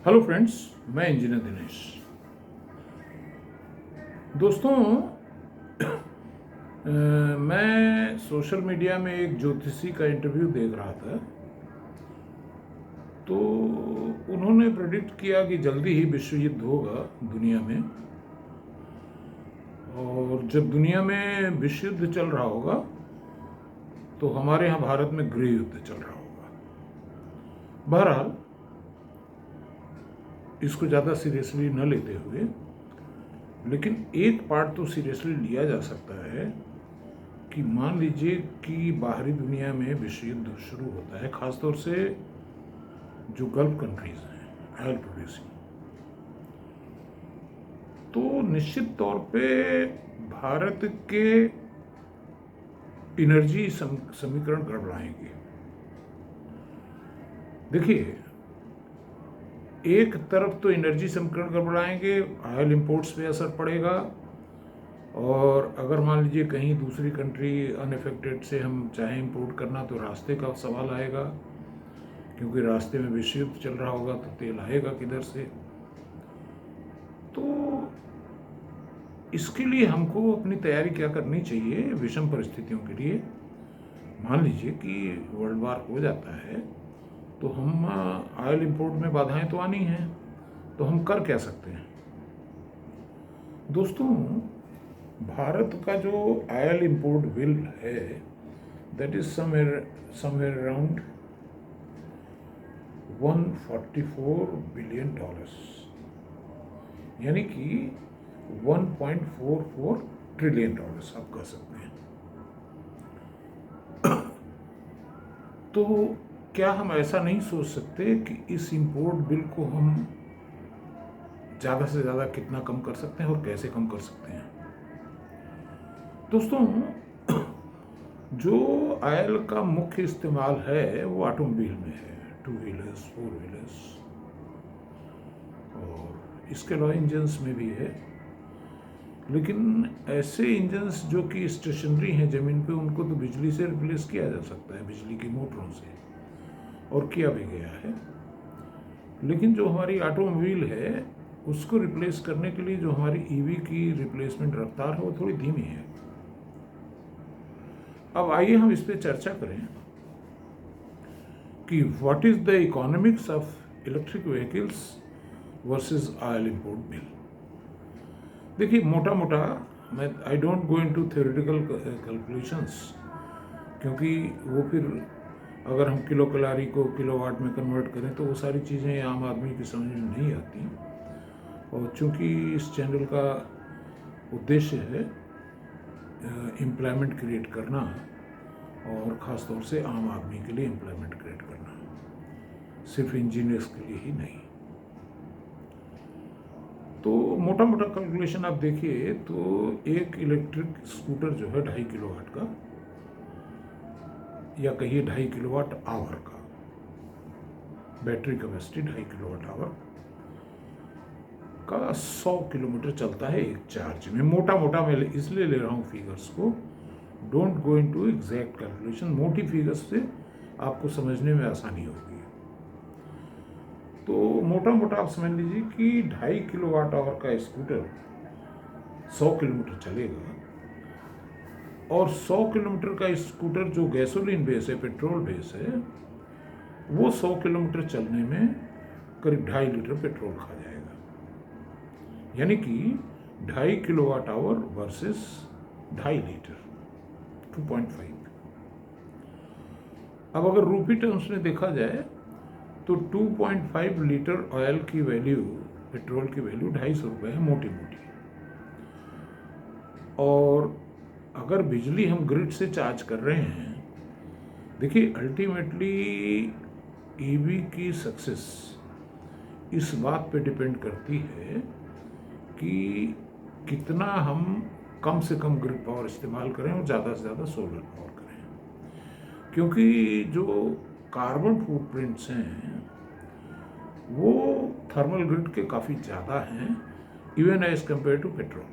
Hello friends, मैं engineer Dinesh. दोस्तों, मैं सोशल मीडिया में एक ज्योतिषी का इंटरव्यू देख रहा था। तो उन्होंने प्रेडिक्ट किया कि जल्दी ही विश्व युद्ध होगा दुनिया में। और जब दुनिया में विश्व युद्ध चल रहा होगा तो हमारे यहाँ भारत में गृह युद्ध चल रहा होगा। बहरहाल, इसको ज़्यादा सीरियसली न लेते हुए, लेकिन एक पार्ट तो सीरियसली लिया जा सकता है कि मान लीजिए कि बाहरी दुनिया में विश्व युद्ध शुरू होता है, खासतौर से जो गल्फ कंट्रीज हैं, ऑयल प्रोड्यूसिंग, तो निश्चित तौर पे भारत के एनर्जी समीकरण गड़बड़ाएंगे। देखिए, एक तरफ तो एनर्जी समीकरण गड़बड़ाएंगे, ऑयल इंपोर्ट्स पे असर पड़ेगा। और अगर मान लीजिए कहीं दूसरी कंट्री अनएफेक्टेड से हम चाहें इंपोर्ट करना, तो रास्ते का सवाल आएगा, क्योंकि रास्ते में विश्व युद्ध चल रहा होगा तो तेल आएगा किधर से। तो इसके लिए हमको अपनी तैयारी क्या करनी चाहिए विषम परिस्थितियों के लिए। मान लीजिए कि वर्ल्ड वार हो जाता है तो हम ऑयल इंपोर्ट में बाधाएं तो आनी हैं, तो हम कर क्या सकते हैं। दोस्तों, भारत का जो ऑयल इंपोर्ट बिल है, that is somewhere around $144 billion, यानी कि $1.44 ट्रिलियन आप कह सकते हैं। तो क्या हम ऐसा नहीं सोच सकते कि इस इंपोर्ट बिल को हम ज़्यादा से ज़्यादा कितना कम कर सकते हैं और कैसे कम कर सकते हैं। दोस्तों, जो ऑयल का मुख्य इस्तेमाल है वो ऑटोमोबाइल में है, 2 व्हीलर्स, 4 व्हीलर्स, और इसके अलावा इंजन्स में भी है। लेकिन ऐसे इंजन्स जो कि स्टेशनरी हैं ज़मीन पे, उनको तो बिजली से रिप्लेस किया जा सकता है, बिजली की मोटरों से, और किया भी गया है। लेकिन जो हमारी ऑटोमोबाइल है, उसको रिप्लेस करने के लिए जो हमारी ईवी की रिप्लेसमेंट रफ्तार है वो थोड़ी धीमी है। अब आइए हम इस पर चर्चा करें कि what is the economics of electric vehicles versus oil import bill. देखिए, मोटा मोटा मैं I don't go into theoretical calculations, क्योंकि वो फिर अगर हम किलो कैलोरी को किलोवाट में कन्वर्ट करें तो वो सारी चीज़ें आम आदमी की समझ में नहीं आती। और चूँकि इस चैनल का उद्देश्य है एम्प्लॉयमेंट क्रिएट करना, और ख़ास तौर से आम आदमी के लिए एम्प्लॉयमेंट क्रिएट करना, सिर्फ इंजीनियर्स के लिए ही नहीं। तो मोटा मोटा कैलकुलेशन आप देखिए तो एक इलेक्ट्रिक स्कूटर जो है 2.5 किलोवाट का, या कहिए 2.5 किलोवाट आवर का, बैटरी कैपेसिटी 2.5 किलोवाट आवर का 100 किलोमीटर चलता है एक चार्ज में। मोटा मोटा मैं इसलिए ले रहा हूँ फिगर्स को, don't go into exact calculation. मोटी फिगर्स से आपको समझने में आसानी होगी। तो मोटा मोटा आप समझ लीजिए कि 2.5 किलोवाट आवर का स्कूटर 100 किलोमीटर चलेगा, और 100 किलोमीटर का स्कूटर जो गैसोलीन बेस है, पेट्रोल बेस है, वो 100 किलोमीटर चलने में करीब 2.5 लीटर पेट्रोल खा जाएगा। यानी कि 2.5 किलोवाट आवर वर्सेस 2.5 लीटर, 2.5। अब अगर रूपी टर्म्स में देखा जाए तो 2.5 लीटर ऑयल की वैल्यू, पेट्रोल की वैल्यू 250 रुपये है, मोटी मोटी। और अगर बिजली हम ग्रिड से चार्ज कर रहे हैं, देखिए अल्टीमेटली ईवी की सक्सेस इस बात पे डिपेंड करती है कि कितना हम कम से कम ग्रिड पावर इस्तेमाल करें और ज़्यादा से ज़्यादा सोलर पावर करें। क्योंकि जो कार्बन फुटप्रिंट्स हैं वो थर्मल ग्रिड के काफ़ी ज़्यादा हैं, even as compare to petrol,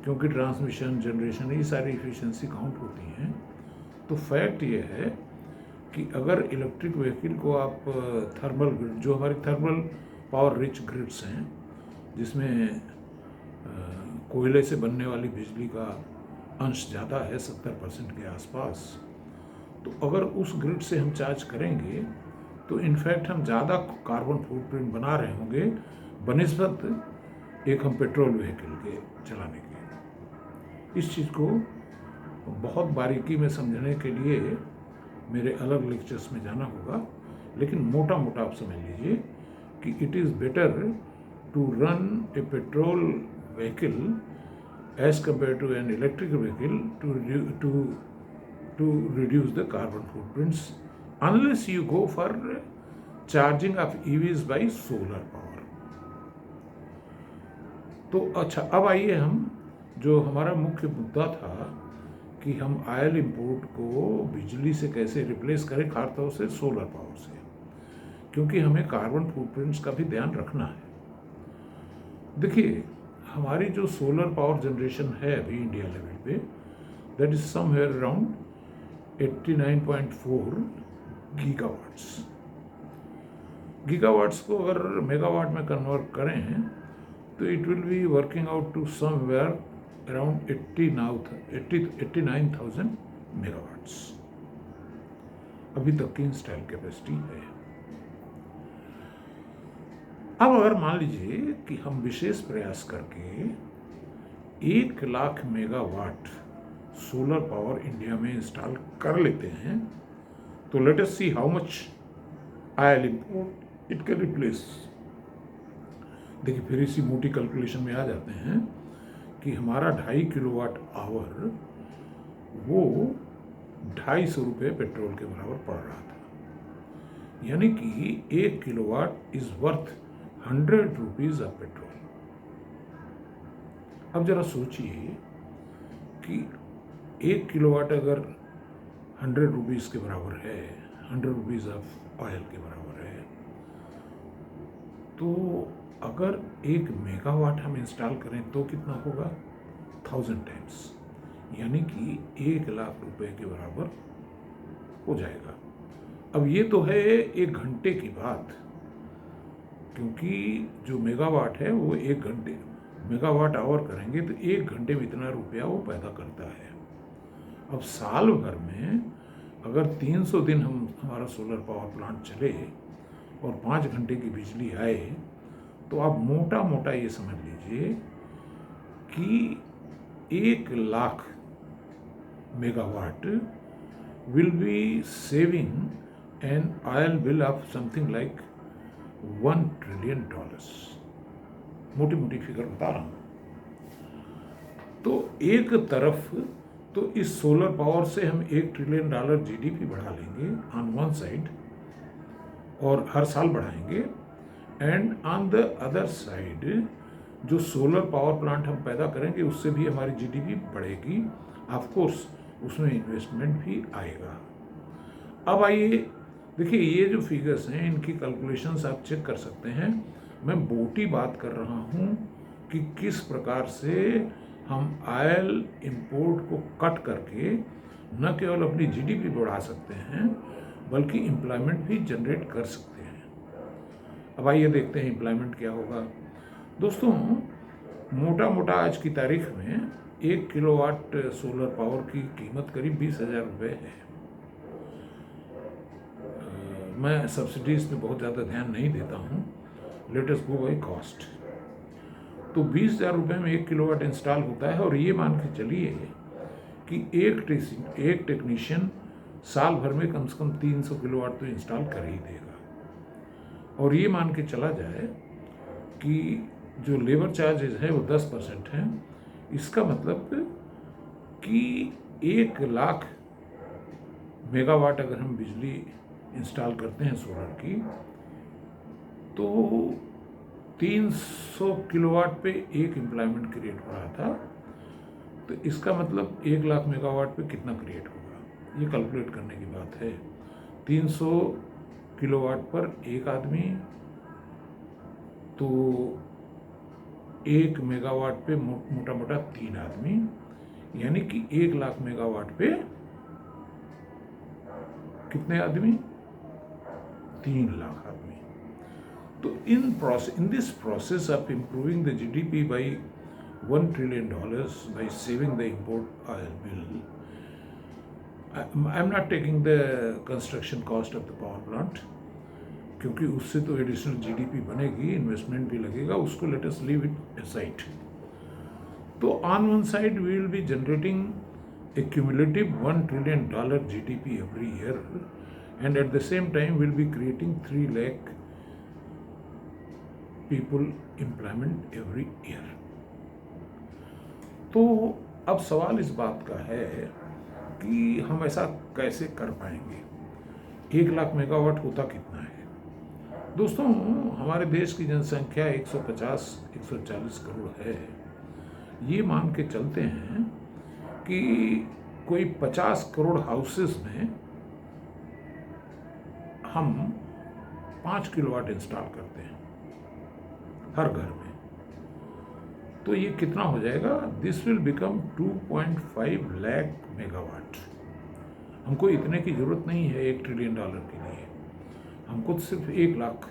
क्योंकि ट्रांसमिशन, जनरेशन, ये सारी एफिशिएंसी काउंट होती हैं। तो फैक्ट ये है कि अगर इलेक्ट्रिक व्हीकल को आप थर्मल ग्रिड, जो हमारी थर्मल पावर रिच ग्रिड्स हैं, जिसमें कोयले से बनने वाली बिजली का अंश ज़्यादा है, 70% के आसपास, तो अगर उस ग्रिड से हम चार्ज करेंगे तो इनफैक्ट हम ज़्यादा कार्बन फुटप्रिंट बना रहे होंगे बनिस्बत एक हम पेट्रोल व्हीकल के चलाने के। इस चीज़ को बहुत बारीकी में समझने के लिए मेरे अलग लेक्चर्स में जाना होगा, लेकिन मोटा मोटा आप समझ लीजिए कि it is better to run a petrol vehicle as compare to an electric vehicle to reduce the carbon footprints, unless you go for charging of EVs by solar power. तो अच्छा, अब आइए हम, जो हमारा मुख्य मुद्दा था कि हम ऑयल इंपोर्ट को बिजली से कैसे रिप्लेस करें, खासतौर से सोलर पावर से, क्योंकि हमें कार्बन फुटप्रिंट्स का भी ध्यान रखना है। देखिए, हमारी जो सोलर पावर जनरेशन है अभी इंडिया लेवल पे, that is somewhere around 89.4 gigawatts. Gigawatts को अगर मेगावाट में कन्वर्ट करें तो it will be working out to somewhere around 89,000 megawatts अभी तक की इंस्टॉल कैपेसिटी है। अब अगर मान लीजिए कि हम विशेष प्रयास करके 1 lakh megawatt solar power India में इंस्टॉल कर लेते हैं, तो let us see how much oil import it can replace. देखिए, फिर इसी मोटी कैलकुलेशन में आ जाते हैं कि हमारा 2.5 किलोवाट आवर वो 250 रुपये पेट्रोल के बराबर पड़ रहा था, यानी कि 1 kilowatt is worth 100 rupees of petrol. अब जरा सोचिए कि 1 किलोवाट अगर 100 रुपीज़ के बराबर है, 100 रुपीज़ ऑफ ऑयल के बराबर है, तो अगर 1 मेगावाट हम इंस्टॉल करें तो कितना होगा? 1000 टाइम्स, यानी कि 1 लाख रुपए के बराबर हो जाएगा। अब ये तो है 1 घंटे की बात, क्योंकि जो मेगावाट है वो 1 घंटे, मेगावाट आवर करेंगे तो 1 घंटे में इतना रुपया वो पैदा करता है। अब साल भर में अगर 300 दिन हमारा सोलर पावर प्लांट चले और 5 घंटे की बिजली आए, तो आप मोटा मोटा ये समझ लीजिए कि 1 lakh megawatt will be saving an oil bill of something like $1 trillion. मोटी मोटी फिगर बता रहा हूँ। तो एक तरफ तो इस सोलर पावर से हम $1 ट्रिलियन जीडीपी बढ़ा लेंगे ऑन वन साइड, और हर साल बढ़ाएंगे, and on the other side जो सोलर पावर प्लांट हम पैदा करेंगे उससे भी हमारी जीडीपी बढ़ेगी। ऑफ कोर्स उसमें इन्वेस्टमेंट भी आएगा। अब आइए देखिए, ये जो फिगर्स हैं इनकी कैलकुलेशंस आप चेक कर सकते हैं। मैं मोटी बात कर रहा हूँ कि किस प्रकार से हम ऑयल इंपोर्ट को कट करके न केवल अपनी जीडीपी बढ़ा सकते हैं बल्कि एम्प्लॉयमेंट भी जनरेट कर सकते हैं। अब आइए देखते हैं एम्प्लॉयमेंट क्या होगा। दोस्तों, मोटा मोटा आज की तारीख में 1 किलोवाट सोलर पावर की कीमत करीब 20,000 रुपये है। मैं सब्सिडीज पे बहुत ज़्यादा ध्यान नहीं देता हूँ, let us go by cost. तो 20,000 रुपये में 1 किलोवाट इंस्टॉल होता है, और ये मान के चलिए कि एक टेक्नीशियन साल भर में कम से कम 300 किलोवाट तो इंस्टॉल कर ही देगा। और ये मान के चला जाए कि जो लेबर चार्जेस है वो 10% हैं। इसका मतलब कि 1 लाख मेगावाट अगर हम बिजली इंस्टॉल करते हैं सोलर की, तो 300 किलोवाट पे एक एम्प्लॉयमेंट क्रिएट हो रहा था। तो इसका मतलब 1 लाख मेगावाट पे कितना क्रिएट होगा, ये कैलकुलेट करने की बात है। 300 किलोवाट पर एक आदमी, तो 1 मेगावाट पे मोटा मोटा 3 आदमी, यानी कि 1 लाख मेगावाट पे कितने आदमी? 3 लाख आदमी। तो in this process of improving the GDP by $1 trillion by saving the import oil bill, I'm not taking the construction cost of the power plant, क्योंकि उससे तो एडिशनल जीडीपी बनेगी, इन्वेस्टमेंट भी लगेगा, उसको let us leave it aside. तो on one side we will be generating a cumulative $1 trillion GDP every year, and at the same time we'll be creating 3 lakh people employment every year. तो अब सवाल इस बात का है कि हम ऐसा कैसे कर पाएंगे। 1 लाख मेगावाट होता कितना है? दोस्तों, हमारे देश की जनसंख्या 150-140 करोड़ है। ये मान के चलते हैं कि कोई 50 करोड़ हाउसेस में हम 5 किलोवाट इंस्टॉल करते हैं हर घर में, तो ये कितना हो जाएगा? This will become 2.5 lakh megawatt. हमको इतने की जरूरत नहीं है $1 ट्रिलियन के लिए, हमको सिर्फ 1 लाख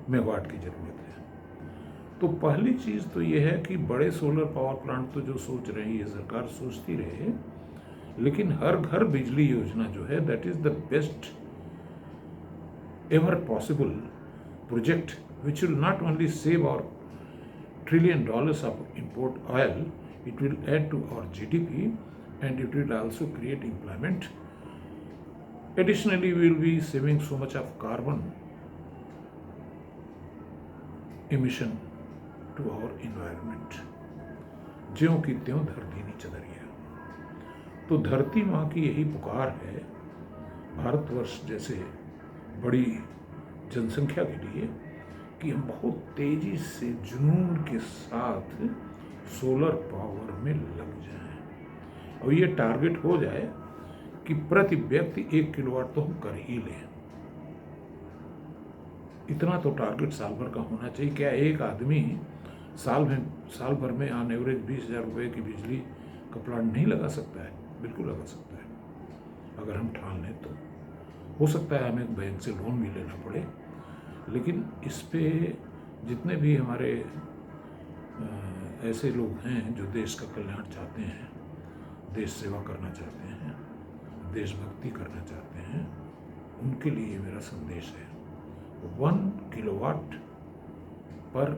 मेगावाट की जरूरत है। तो पहली चीज़ तो ये है कि बड़े सोलर पावर प्लांट तो जो सोच रही है सरकार, सोचती रहे, लेकिन हर घर बिजली योजना जो है that is the best ever possible project which will not only save our $1 trillion of import oil, it will add to our GDP and it will also create employment. Additionally, we will be saving so much of carbon emission to our environment. ज्यों की त्यों धरती नहीं चदरिया। तो धरती माँ की यही पुकार है भारतवर्ष जैसे बड़ी जनसंख्या के लिए कि हम बहुत तेजी से जुनून के साथ सोलर पावर में लग जाएं और ये टारगेट हो जाए कि प्रति व्यक्ति 1 किलोवाट तो हम कर ही लें। इतना तो टारगेट साल भर का होना चाहिए। क्या एक आदमी साल भर में ऑन एवरेज 20,000 रुपये की बिजली का प्लांट नहीं लगा सकता है? बिल्कुल लगा सकता है अगर हम ठान लें तो। हो सकता है हमें बैंक से लोन भी लेना पड़े, लेकिन इस पे जितने भी हमारे ऐसे लोग हैं जो देश का कल्याण चाहते हैं, देश सेवा करना चाहते हैं, देशभक्ति करना चाहते हैं, उनके लिए मेरा संदेश है 1 kilowatt per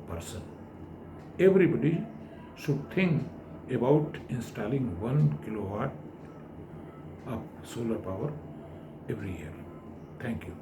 person. Everybody should think about installing 1 kilowatt of solar power every year. Thank you.